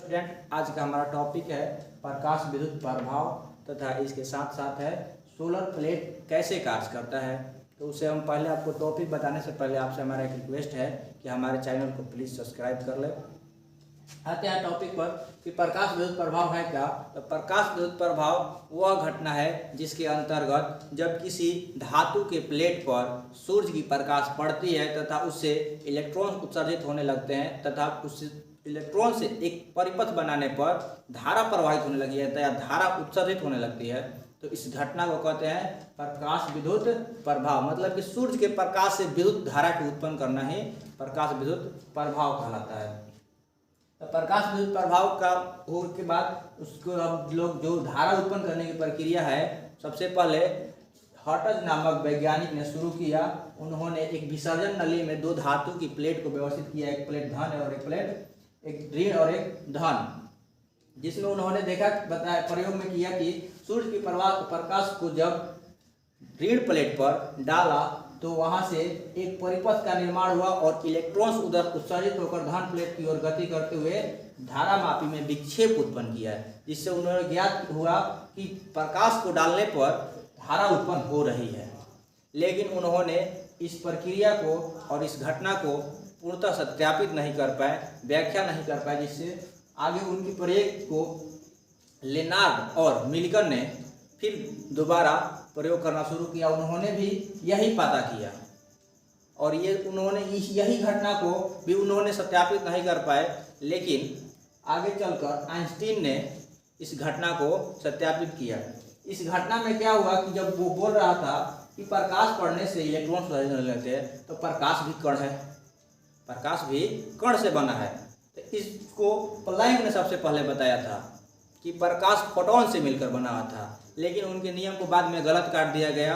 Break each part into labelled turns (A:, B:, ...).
A: Student, आज का हमारा टॉपिक है प्रकाश विद्युत प्रभाव तथा इसके साथ साथ है सोलर प्लेट कैसे कार्य करता है। तो उससे हम पहले आपको टॉपिक बताने से पहले आपसे हमारा एक रिक्वेस्ट है कि हमारे चैनल को प्लीज़ सब्सक्राइब कर लें। आते हैं टॉपिक पर कि प्रकाश विद्युत प्रभाव है क्या। तो प्रकाश विद्युत प्रभाव वह घटना है जिसके अंतर्गत जब किसी धातु के प्लेट पर सूर्य की प्रकाश पड़ती है तथा उससे इलेक्ट्रॉन उत्सर्जित होने लगते हैं तथा उस इलेक्ट्रॉन से एक परिपथ बनाने पर धारा प्रवाहित होने लगी है या धारा उत्सर्जित होने लगती है। तो इस घटना को कहते हैं प्रकाश विद्युत प्रभाव। मतलब कि सूर्य के प्रकाश से विद्युत धारा को उत्पन्न करना ही प्रकाश विद्युत प्रभाव कहलाता है। तो प्रकाश विद्युत प्रभाव का होने के बाद उसको हम लोग जो धारा उत्पन्न करने की प्रक्रिया है, सबसे पहले हर्ट्ज नामक वैज्ञानिक ने शुरू किया। उन्होंने एक विसर्जन नली में दो धातु की प्लेट को व्यवस्थित किया, एक प्लेट धन और एक प्लेट एक ऋण और एक धन, जिसमें उन्होंने देखा बताया प्रयोग में किया कि सूर्य की प्रकाश को जब ऋण प्लेट पर डाला तो वहां से एक परिपथ का निर्माण हुआ और इलेक्ट्रॉन्स उधर उत्सर्जित होकर धन प्लेट की ओर गति करते हुए धारामापी में विक्षेप उत्पन्न किया है, जिससे उन्होंने ज्ञात हुआ कि प्रकाश को डालने पर धारा उत्पन्न हो रही है। लेकिन उन्होंने इस प्रक्रिया को और इस घटना को पूर्णतः सत्यापित नहीं कर पाए, व्याख्या नहीं कर पाए, जिससे आगे उनकी प्रयोग को लेनार्ड और मिल्टन ने फिर दोबारा प्रयोग करना शुरू किया। उन्होंने भी यही पता किया और यही घटना को भी उन्होंने सत्यापित नहीं कर पाए। लेकिन आगे चलकर आइंस्टीन ने इस घटना को सत्यापित किया। इस घटना में क्या हुआ कि जब वो बोल रहा था कि प्रकाश पड़ने से इलेक्ट्रॉन उत्सर्जित होने लगते हैं, तो प्रकाश भी कण है, प्रकाश भी कण से बना है। तो इसको प्लैंक ने सबसे पहले बताया था कि प्रकाश फोटोन से मिलकर बना हुआ था। लेकिन उनके नियम को बाद में गलत काट दिया गया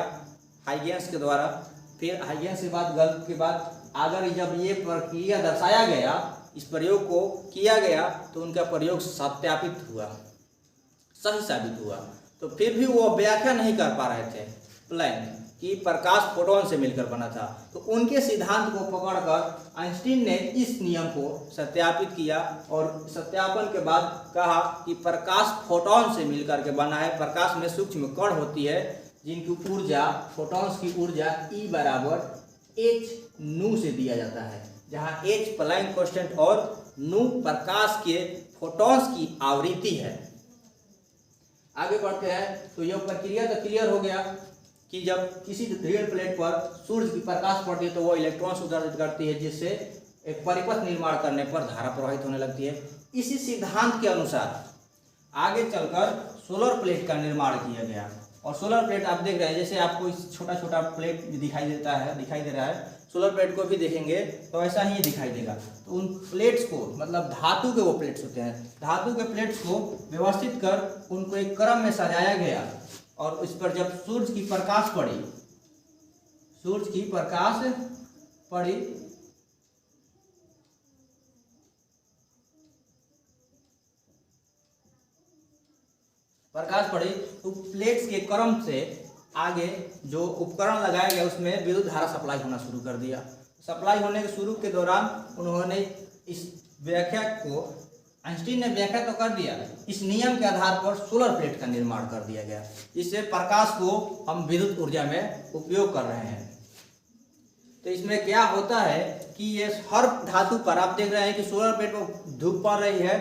A: हाइगेंस के द्वारा। फिर हाइगेंस के बाद गलत के बाद अगर जब ये प्रक्रिया दर्शाया गया, इस प्रयोग को किया गया, तो उनका प्रयोग सत्यापित हुआ, सही साबित हुआ। तो फिर भी वो व्याख्या नहीं कर पा रहे थे प्लैंक कि प्रकाश फोटोन से मिलकर बना था। तो उनके सिद्धांत को पकड़कर आइंस्टीन ने इस नियम को सत्यापित किया और सत्यापन के बाद कहा कि प्रकाश फोटोन से मिलकर के बना है। प्रकाश में सूक्ष्म कण होती है जिनकी ऊर्जा, फोटॉन्स की ऊर्जा E बराबर h नू से दिया जाता है, जहाँ h प्लैंक कांस्टेंट और नू प्रकाश के फोटॉन्स की आवृत्ति है। आगे बढ़ते हैं। तो यह प्रक्रिया तो क्लियर हो गया कि जब किसी ऋण प्लेट पर सूर्य की प्रकाश पड़ती है तो वो इलेक्ट्रॉन्स उत्सर्जित करती है, जिससे एक परिपथ निर्माण करने पर धारा प्रवाहित होने लगती है। इसी सिद्धांत के अनुसार आगे चलकर सोलर प्लेट का निर्माण किया गया। और सोलर प्लेट आप देख रहे हैं, जैसे आपको इस छोटा छोटा प्लेट दिखाई दे रहा है, सोलर प्लेट को भी देखेंगे तो ऐसा ही दिखाई देगा। तो उन प्लेट्स को, मतलब धातु के वो प्लेट्स होते हैं, धातु के प्लेट्स को व्यवस्थित कर उनको एक क्रम में सजाया गया और उस पर जब सूर्य की प्रकाश पड़ी तो प्लेट्स के क्रम से आगे जो उपकरण लगाया गया उसमें विद्युत धारा सप्लाई होना शुरू कर दिया। सप्लाई होने के शुरू के दौरान उन्होंने इस व्याख्या को, आइंस्टीन ने व्याख्या तो कर दिया, इस नियम के आधार पर सोलर प्लेट का निर्माण कर दिया गया, जिससे प्रकाश को हम विद्युत ऊर्जा में उपयोग कर रहे हैं। तो इसमें क्या होता है कि ये हर धातु पर आप देख रहे हैं कि सोलर प्लेट पर धूप पड़ रही है,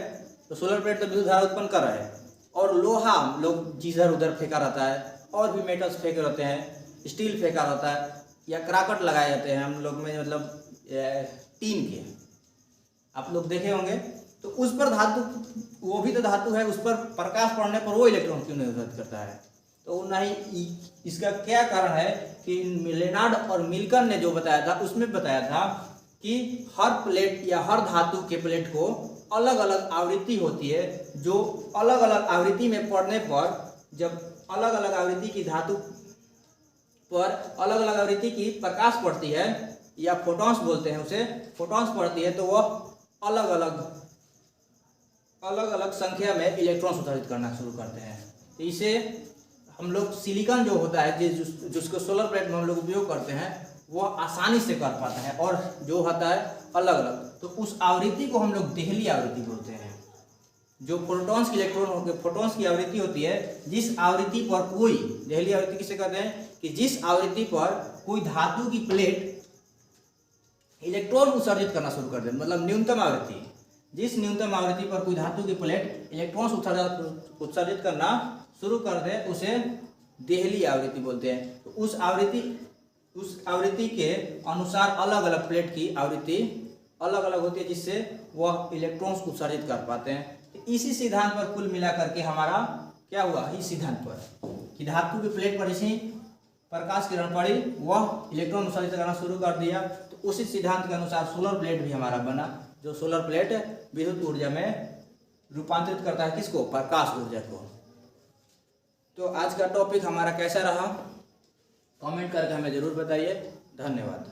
A: तो सोलर प्लेट तो विद्युत धारा उत्पन्न कर रहे हैं। और लोहा लोग जिधर उधर फेंका रहता है, और भी मेटल्स फेंके रहते हैं, स्टील फेंका रहता है या क्राकट लगाए जाते हैं हम लोग में, मतलब टीन के आप लोग देखे होंगे। तो उस पर धातु, वो भी तो धातु है, उस पर प्रकाश पड़ने पर वो इलेक्ट्रॉन क्यों नहीं उत्सर्जित करता है? तो नहीं, इसका क्या कारण है कि लेनार्ड और मिल्टन ने जो बताया था उसमें बताया था कि हर प्लेट या हर धातु के प्लेट को अलग अलग आवृत्ति होती है, जो अलग अलग आवृत्ति में पड़ने पर, जब अलग अलग आवृत्ति की धातु पर अलग अलग आवृत्ति की प्रकाश पड़ती है या फोटॉन्स बोलते हैं उसे, फोटॉन्स पड़ती है, तो वह अलग अलग संख्या में इलेक्ट्रॉन्स उत्सर्जित करना शुरू करते हैं। तो इसे हम लोग सिलिकॉन जो होता है, जिसको सोलर प्लेट में हम लोग उपयोग करते हैं, वो आसानी से कर पाता है, और जो होता है अलग अलग, तो उस आवृत्ति को हम लोग देहली आवृत्ति बोलते हैं। जो प्रोटॉन्स की इलेक्ट्रॉन होते फोटॉन्स की आवृत्ति होती है, जिस आवृत्ति पर कोई, देहली आवृत्ति किसे कहते हैं कि जिस आवृत्ति पर कोई धातु की प्लेट इलेक्ट्रॉन उत्सर्जित करना शुरू कर दे, मतलब न्यूनतम आवृत्ति, जिस न्यूनतम आवृत्ति पर कोई धातु की प्लेट इलेक्ट्रॉन उत्सर्जित करना शुरू कर दे उसे देहली आवृत्ति बोलते हैं। तो उस आवृत्ति के अनुसार अलग अलग प्लेट की आवृत्ति अलग अलग होती है, जिससे वह इलेक्ट्रॉन्स उत्सर्जित कर पाते हैं। तो इसी सिद्धांत पर कुल मिला करके हमारा क्या हुआ, इस सिद्धांत पर कि धातु की प्लेट पर इसी प्रकाश किरण पड़ी, वह इलेक्ट्रॉन उत्सर्जित करना शुरू कर दिया। तो उसी सिद्धांत के अनुसार सोलर प्लेट भी हमारा बना, जो सोलर प्लेट विद्युत ऊर्जा में रूपांतरित करता है किसको, प्रकाश ऊर्जा को। तो आज का टॉपिक हमारा कैसा रहा, कमेंट करके हमें जरूर बताइए। धन्यवाद।